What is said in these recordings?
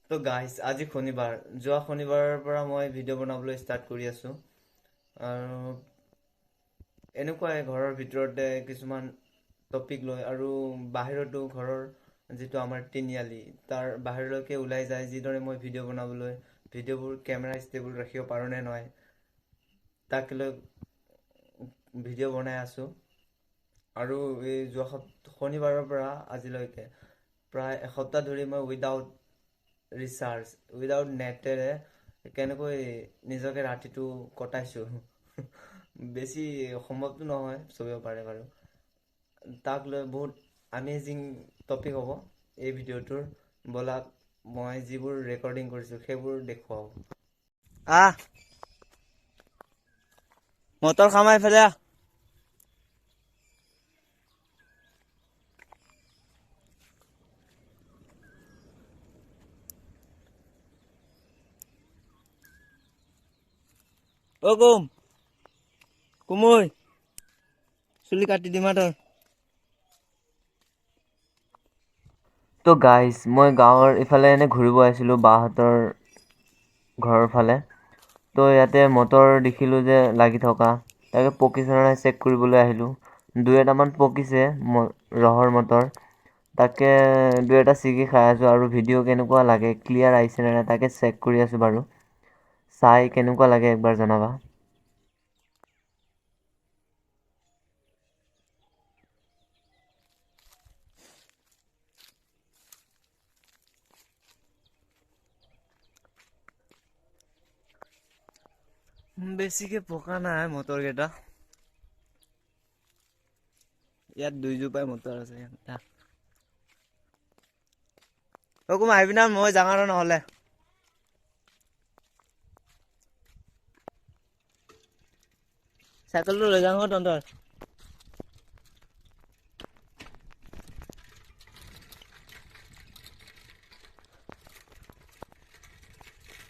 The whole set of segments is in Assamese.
তো গাইজ আজি শনিবাৰ যোৱা শনিবাৰৰ পৰা মই ভিডিঅ' বনাবলৈ ষ্টাৰ্ট কৰি আছোঁ আৰু এনেকুৱাই ঘৰৰ ভিতৰতে কিছুমান টপিক লৈ আৰু বাহিৰতো ঘৰৰ যিটো আমাৰ তিনিআলি তাৰ বাহিৰলৈকে ওলাই যায় যিদৰে মই ভিডিঅ' বনাবলৈ ভিডিঅ'বোৰ কেমেৰা ষ্টেবল ৰাখিব পাৰোঁ নে নহয় তাক লৈ ভিডিঅ' বনাই আছোঁ আৰু এই যোৱা শনিবাৰৰ পৰা আজিলৈকে প্ৰায় এসপ্তাহ ধৰি মই উইদাউট নেটেৰে কেনেকৈ নিজকে ৰাতিটো কটাইছোঁ বেছি সম্ভৱটো নহয় চবেও পাৰে বাৰু তাক লৈ বহুত আমেজিং টপিক হ'ব এই ভিডিঅ'টোৰ ব'লাক মই যিবোৰ ৰেকৰ্ডিং কৰিছোঁ সেইবোৰ দেখুৱাওঁ মটৰ খামাই ফেলে অ কুমৈ চুলি কাটি দিম তোৰ তো গাইজ মই গাঁৱৰ ইফালে এনে ঘূৰিব আহিছিলোঁ বাহঁতৰ ঘৰৰ ফালে তো ইয়াতে মটৰ দেখিলোঁ যে লাগি থকা তাকে পকিছে নাই চেক কৰিবলৈ আহিলোঁ দুই এটামান পকিছে ৰহৰ মটৰ তাকে দুই এটা ছিগি খাই আছোঁ আৰু ভিডিঅ' কেনেকুৱা লাগে ক্লিয়াৰ আহিছে নে নাই তাকে চেক কৰি আছোঁ বাৰু চাই কেনেকুৱা লাগে একবাৰ জনাবা বেছিকে পকা নাই মটৰ কেইটা ইয়াত দুইজোপাই মটৰ আছে অকমান আহিবি না মই যাওঁ আৰু নহ'লে চাইকেলটো লৈ যাওঁ তহঁতৰ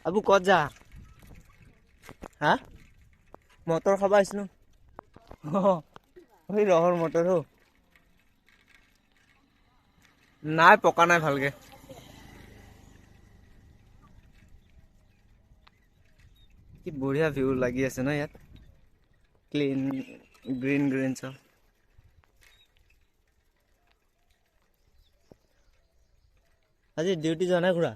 আবু ক'ত যা হা মটৰ খাব আহিছিলোঁ ওই ৰহৰ মটৰ নাই পকা নাই ভালকে কি বঢ়িয়া ভিউ লাগি আছে ন ইয়াত ক্লিন গ্ৰীণ চব আজি ডিউটি যোৱা নাই খুৰা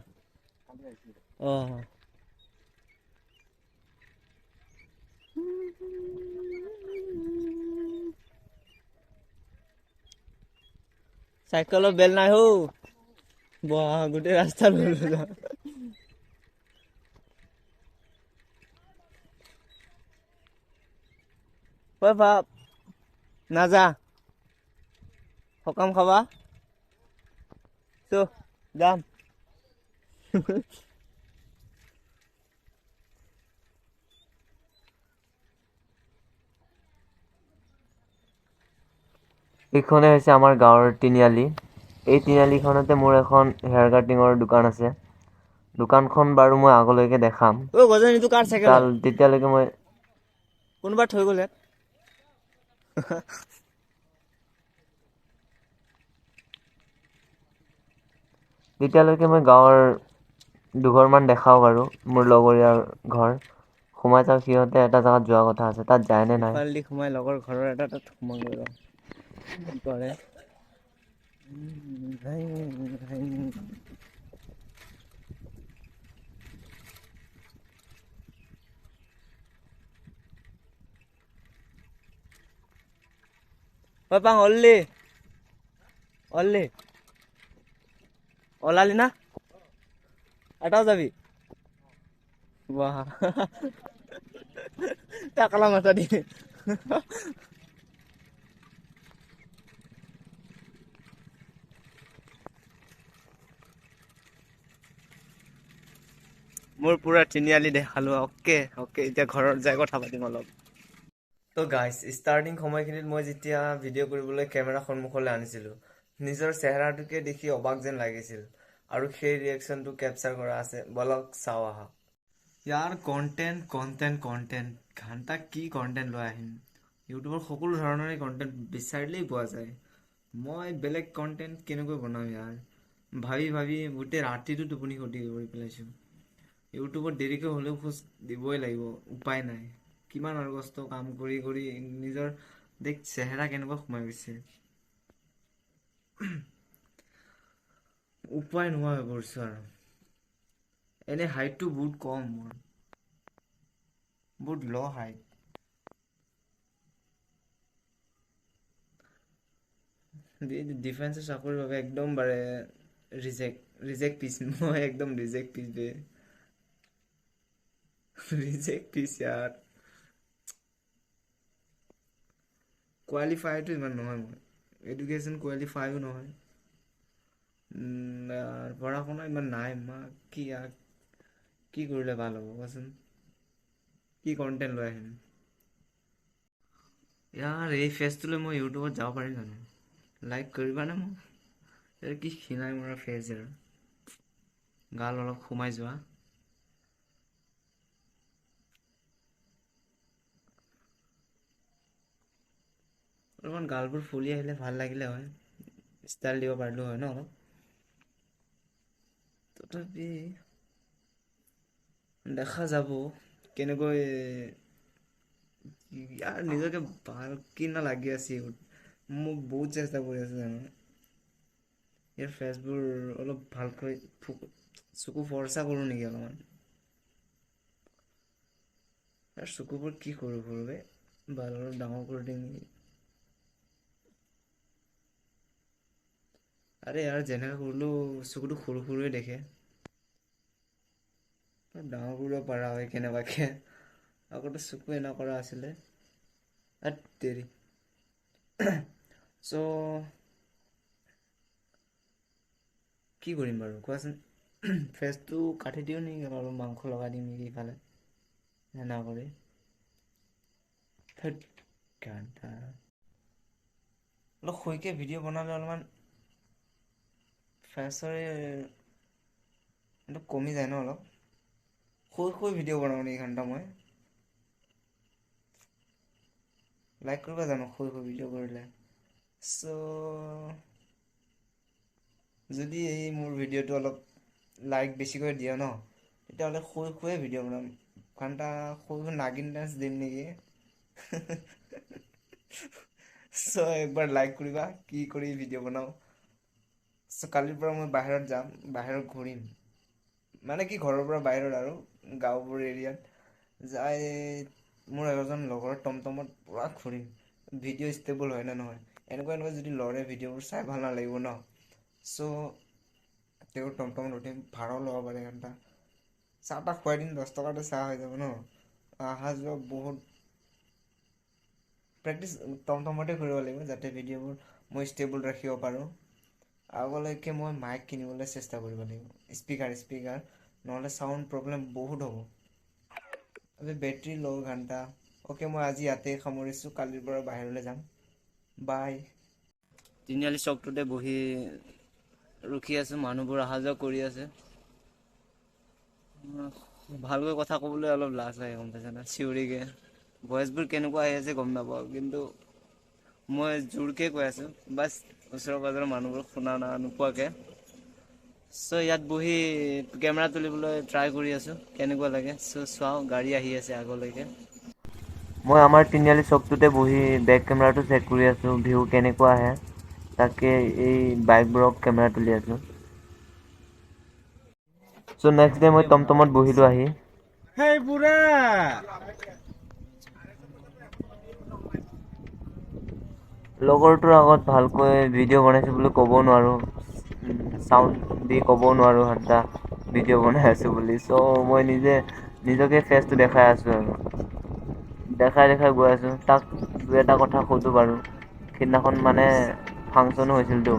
চাইকেলৰ বেল নাই গোটেই ৰাস্তা বাপ নাযা সকাম খাবা যাম এইখনে হৈছে আমাৰ গাঁৱৰ তিনিআলি এই তিনিআলিখনতে মোৰ এখন হেয়াৰ কাটিঙৰ দোকান আছে দোকানখন বাৰু মই আগলৈকে দেখাম তেতিয়ালৈকে মই কোনোবা থৈ গ'লে তেতিয়ালৈকে মই গাঁৱৰ দুঘৰমান দেখাওঁ বাৰু মোৰ লগৰীয়াৰ ঘৰ সোমাই যাওঁ সিহঁতে এটা জেগাত যোৱা কথা আছে তাত যায় নে নাই সোমাই লগৰ ঘৰৰ এটা তাত সোমাই কৰে পাং অল্লি ওলালি না এটাও যাবি বাহ টাকলা মাথা দি মোৰ পুৰা তিনিআলি দেখালো অকে এতিয়া ঘৰত যাই কথা পাতিম অলপ তো গাইজ ষ্টাৰ্টিং সময়খিনিত মই যেতিয়া ভিডিঅ' কৰিবলৈ কেমেৰা সন্মুখলৈ আনিছিলোঁ নিজৰ চেহেৰাটোকে দেখি অবাক যেন লাগিছিল আৰু সেই ৰিয়েকশ্যনটো কেপচাৰ কৰা আছে বলক চাওঁ আহা ইয়াৰ কণ্টেণ্ট ঘণ্টা কি কণ্টেণ্ট লৈ আহিম ইউটিউবৰ সকলো ধৰণৰে কণ্টেণ্ট বিচাৰিলেই পোৱা যায় মই বেলেগ কণ্টেণ্ট কেনেকৈ বনাম ইয়াৰ ভাবি ভাবি গোটেই ৰাতিটো টোপনি ক্ষতি কৰি পেলাইছোঁ। ইউটিউবত দেৰিকৈ হ'লেও খোজ দিবই লাগিব, উপায় নাই। কিমান আৰু কষ্ট কাম কৰি কৰি নিজৰ দেখ চেহেৰা কেনেকুৱা সোমাই গৈছে, উপায় নোহোৱা হৈ পৰিছোঁ আৰু। এনে হাইটটো বহুত কম মোৰ, বহুত ল' হাইট। ডিফেন্সৰ চাকৰিৰ বাবে একদম বাৰে ৰিজেক্ট পিছ, মই একদম ৰিজেক্ট পিছ বে, ৰিজেক্ট পিছ ইয়াৰ। কোৱালিফাইটো ইমান নহয় মোৰ, এডুকেশ্যন কোৱালিফাইও নহয়, পঢ়া শুনা ইমান নাই। কি কৰিলে ভাল হ'ব কোৱাচোন, কি কণ্টেণ্ট লৈ আহিম ইয়াৰ। এই ফেচটোলৈ মই ইউটিউবত যাব পাৰিম জানো? লাইক কৰিবানে মোক? এই কি খিনাই মৰা ফেচ আৰু, গাল অলপ সোমাই যোৱা। অলপমান গালবোৰ ফুলি আহিলে ভাল লাগিলে হয়, ষ্টাইল দিব পাৰিলোঁ হয় ন অলপ। তথাপি দেখা যাব কেনেকৈ। ইয়াৰ নিজকে ভাল কি না লাগি আছে, মোক বহুত চেষ্টা কৰি আছো জানো। ইয়াৰ ফেচবোৰ অলপ ভালকৈ চকু ফৰ্চা কৰোঁ নেকি অলপমান। ইয়াৰ চকুবোৰ কি সৰু সৰু বে, বাল অলপ ডাঙৰ কৰি দিম নেকি? আৰে ইয়াৰ যেনেকৈ কৰিলেও চকুটো সৰু সৰুৱে দেখে, ডাঙৰ কৰিব পাৰা হয় কেনেবাকে। আগতে চকু এনে কৰা আছিলে, ধেৎ তেৰি। চ' কি কৰিম বাৰু কোৱাচোন? ফেচটো কাটি দিওঁ নেকি, অলপ মাংস লগাই দিম নেকি ইফালে সেনা কৰি। ধেৎ গাধা, অলপ শুইকে ভিডিঅ' বনালে অলপমান ফেচৰে এইটো কমি যায় ন অলপ। শুই ভিডিঅ' বনাওঁ নেকি ঘণ্টা মই? লাইক কৰিবা জানো শুই ভিডিঅ' কৰিলে? চ' যদি এই মোৰ ভিডিঅ'টো অলপ লাইক বেছিকৈ দিয়ে ন, তেতিয়াহ'লে শুয়ে ভিডিঅ' বনাম। ঘণ্টা শুই নাগিন ডান্স দিম নেকি? চ' একবাৰ লাইক কৰিবা, কি কৰি ভিডিঅ' বনাওঁ। চ' কালিৰ পৰা মই বাহিৰত যাম, বাহিৰত ঘূৰিম। মানে কি ঘৰৰ পৰা বাহিৰত আৰু গাঁওবোৰ এৰিয়াত যাই মোৰ এজন লগৰ টমটমত পুৰা ঘূৰিম। ভিডিঅ' ষ্টেবল হয় নে নহয়, এনেকুৱা যদি লৰে ভিডিঅ'বোৰ চাই ভাল নালাগিব ন। চ' তেওঁৰ টমটমত উঠিম, ভাড়াও ল'ব পাৰে ঘণ্টা। চাহ তাহ খুৱাই দিম, 10 টকাতে চাহ হৈ যাব ন। অহা যোৱা বহুত প্ৰেক্টিচ টমটমতে কৰিব লাগিব, যাতে ভিডিঅ'বোৰ মই ষ্টেবল ৰাখিব পাৰোঁ। আগলৈকে মই মাইক কিনিবলৈ চেষ্টা কৰিব লাগিব, স্পীকাৰ, নহ'লে চাউণ্ড প্ৰব্লেম বহুত হ'ব। বেটৰী ল' ঘণ্টা। অ'কে, মই আজি ইয়াতে সামৰিছোঁ, কালিৰ পৰা বাহিৰলৈ যাম, বাই। তিনিআলি চকটোতে বহি ৰখি আছোঁ, মানুহবোৰ অহা যোৱা কৰি আছে। ভালকৈ কথা ক'বলৈ অলপ লাজ লাগে গম পাইছানে, চিঞৰিকে। ভইচবোৰ কেনেকুৱা আহি আছে গম নাপাওঁ, কিন্তু মই জোৰকে কৈ আছোঁ, বাছ ওচৰৰ পাজৰৰ মানুহবোৰ শুনা নোপোৱাকে। চ' ইয়াত বহি কেমেৰা তুলিবলৈ ট্ৰাই কৰি আছোঁ, কেনেকুৱা লাগে। চ' চাওঁ, গাড়ী আহি আছে আগলৈকে। মই আমাৰ তিনিআলি চকটোতে বহি বেক কেমেৰাটো চেক কৰি আছোঁ, ভিউ কেনেকুৱা আহে। তাকে এই বাইকবোৰক কেমেৰা তুলি আছোঁ। চ' নেক্সট ডে মই টমটমত বহিলোঁ আহি। হেই বুঢ়া! লগৰটোৰ আগত ভালকৈ ভিডিঅ' বনাইছোঁ বুলি ক'ব নোৱাৰোঁ। চাউণ্ড দি ক'ব নোৱাৰোঁ ভিডিঅ' বনাই আছোঁ বুলি। চ' মই নিজকে ফেচটো দেখাই আছোঁ আৰু। দেখাই গৈ আছোঁ, তাক দুই এটা কথা সুধো বাৰু। সিদিনাখন মানে ফাংচনো হৈছিলতো,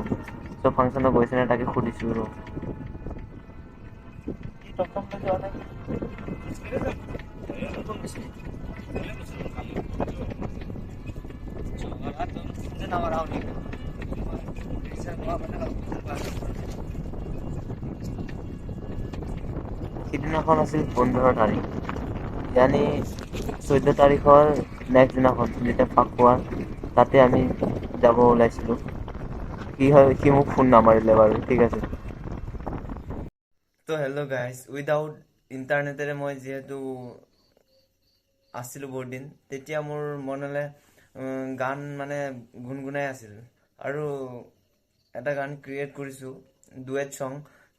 চ' ফাংচনত গৈছেনে তাকে সুধিছোঁ আৰু। সিদিনাখন আছিল 15 তাৰিখ, ইয়ানি 14 তাৰিখৰ নেক্সট দিনাখন যেতিয়া ফাকুৱা, তাতে আমি যাব ওলাইছিলোঁ। সি মোক ফোন নামাৰিলে বাৰু, ঠিক আছে। তো হেল্ল' গাইজ, উইদাউট ইণ্টাৰনেটেৰে মই যিহেতু আছিলোঁ বহুত দিন, তেতিয়া মোৰ মনলৈ গান মানে গুণগুণাই আছিল। আৰু এটা গান ক্ৰিয়েট কৰিছোঁ, ডুৱেট ছং,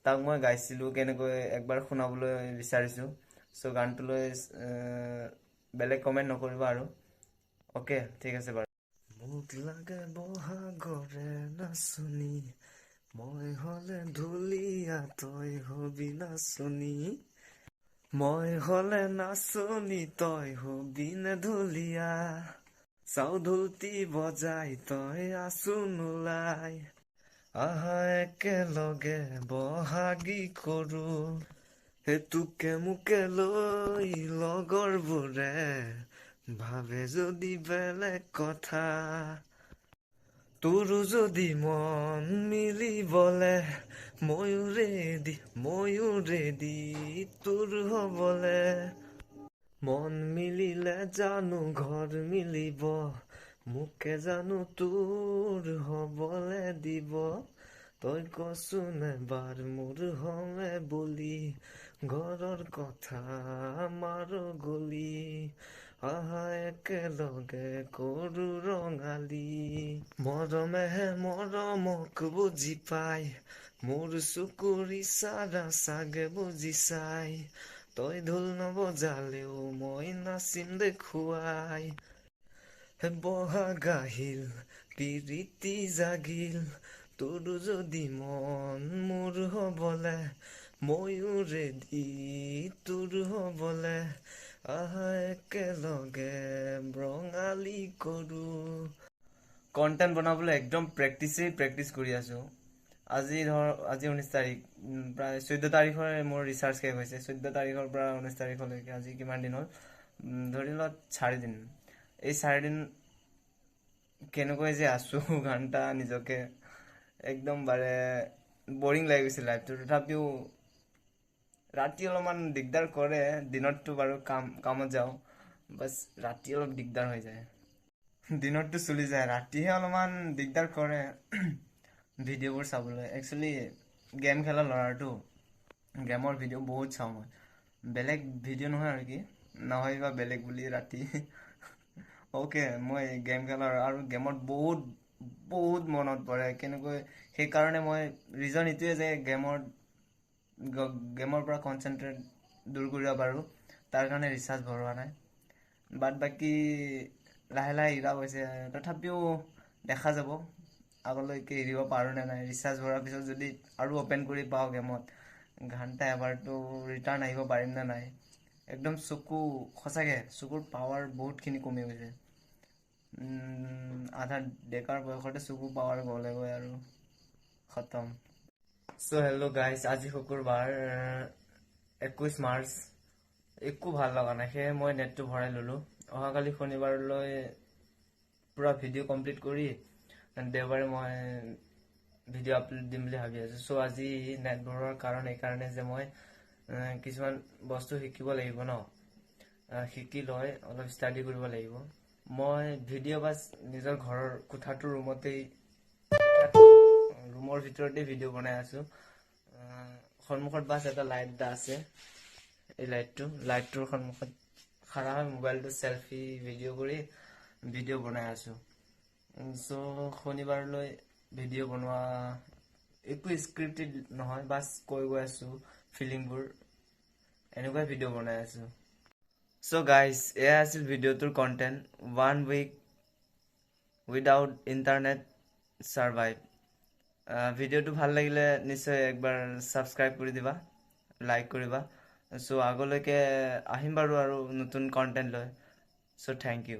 তাক মই গাইছিলোঁ, কেনেকৈ একবাৰ শুনাবলৈ বিচাৰিছোঁ। চ' গানটোলৈ বেলেগ কমেণ্ট নকৰিবা আৰু। অ'কে, ঠিক আছে বাৰু। মোক লাগে বহাগৰে নাচনী, মই হ'লে ঢুলীয়া তই হবি নাচনী, মই হ'লে নাচনী তই হবি নে ঢুলীয়া, চাও ঢুলতি বজাই তই আছো নোলাই, আহা একেলগে বহাগী কৰো, সেইটোকে মোকে লৈ লগৰবোৰে ভাবে যদি বেলেগ কথা, তোৰো যদি মন মিলিবলে ময়ো ৰেডি তোৰ হ'বলে, মন মিলিলে জানো ঘৰ মিলিব, মোকে জানো তোৰ হ'বলে দিব, তই কচোন এবাৰ মোৰ হ'লে বুলি, ঘৰৰ কথা আমাৰো গলি, আহা একেলগে কৰো ৰঙালী, মৰমেহে মৰমক বুজি পাই, মোৰ চকুৰ ইচাৰা চাগে বুজি চাই, তই ঢোল নবজালেও মই নাচিম দেখুৱাই, বহাগ আহিল পিৰিতি জাগিল, তোৰ যদি মন মোৰ হ'বলে, ময়ো ৰেডি তোৰ হ'বলে, আহা একেলগে ৰঙালী কৰো। কণ্টেণ্ট বনাবলৈ একদম প্ৰেক্টিচ কৰি আছোঁ। আজি 19 তাৰিখ, প্ৰায় 14 তাৰিখৰে মোৰ ৰিচাৰ্জ শেষ হৈছে। 14 তাৰিখৰ পৰা 19 তাৰিখলৈকে আজি কিমান দিন হ'ল, ধৰি লওক 4 দিন। এই 4 দিন কেনেকৈ যে আছোঁ ঘণ্টা নিজকে একদম বৰিং লাগি গৈছে লাইফটো। তথাপিও ৰাতি অলপমান দিগদাৰ কৰে, দিনততো বাৰু কামত যাওঁ, বাছ ৰাতি অলপ দিগদাৰ হৈ যায়। দিনততো চলি যায়, ৰাতিহে অলপমান দিগদাৰ কৰে ভিডিঅ'বোৰ চাবলৈ। একচুৱেলি গেম খেলা ল'ৰাটো, গেমৰ ভিডিঅ' বহুত চাওঁ মই। বেলেগ ভিডিঅ' নহয় আৰু কি, নহয়বা বেলেগ বুলি ৰাতি অ'কে, মই গেম খেলা আৰু গেমত বহুত মনত পৰে কেনেকৈ। সেইকাৰণে মই ৰিজন এইটোৱে যে গেমৰ পৰা কনচেনট্ৰেট দূৰ কৰিব পাৰোঁ, তাৰ কাৰণে ৰিচাৰ্জ ভৰোৱা নাই। বাদ বাকী লাহে এৰা হৈছে, তথাপিও দেখা যাব আগলৈকে এৰিব পাৰোঁ নে নাই। ৰিচাৰ্জ ভৰাৰ পিছত যদি আৰু অপেন কৰি পাওঁ গেমত, ঘণ্টা এবাৰতো ৰিটাৰ্ণ আহিব পাৰিম নে নাই। একদম সঁচাকৈ চকুৰ পাৱাৰ বহুতখিনি কমি গৈছে। আধা ডেকাৰ বয়সতে চকুৰ পাৱাৰ গ'লেগৈ আৰু খতম। চ' হেল্ল' গাইজ, আজি শুকুৰবাৰ 21 মাৰ্চ। একো ভাল লগা নাই, সেয়ে মই নেটটো ভৰাই ল'লোঁ। অহাকালি শনিবাৰলৈ পূৰা ভিডিঅ' কমপ্লিট কৰি দেওবাৰে মই ভিডিঅ' আপলোড দিম বুলি ভাবি আছোঁ। চ' আজি নেট ভৰোৱাৰ কাৰণ এইকাৰণে যে মই কিছুমান বস্তু শিকিব লাগিব ন, শিকি লৈ অলপ ষ্টাডি কৰিব লাগিব। মই ভিডিঅ' বাছ নিজৰ ঘৰৰ কোঠাটোৰ ৰুমৰ ভিতৰতেই ভিডিঅ' বনাই আছোঁ। সন্মুখত বাছ এটা লাইট এটা আছে, এই লাইটটোৰ সন্মুখত খাৰা হৈ মোবাইলটো চেলফি ভিডিঅ' কৰি ভিডিঅ' বনাই আছোঁ। চ' শনিবাৰলৈ ভিডিঅ' বনোৱা একো স্ক্ৰিপ্টেড নহয়, বাছ কৈ গৈ আছোঁ ফিলিংবোৰ, এনেকুৱাই ভিডিঅ' বনাই আছোঁ। চ' গাইজ, এয়া আছিল ভিডিঅ'টোৰ content. 1 week without internet survive. ভিডিঅ'টো ভাল লাগিলে নিশ্চয় একবাৰ ছাবস্ক্ৰাইব কৰি দিবা, লাইক কৰিবা। চ' আগলৈকে আহিম বাৰু আৰু নতুন কণ্টেণ্ট লৈ। চ' থেংক ইউ।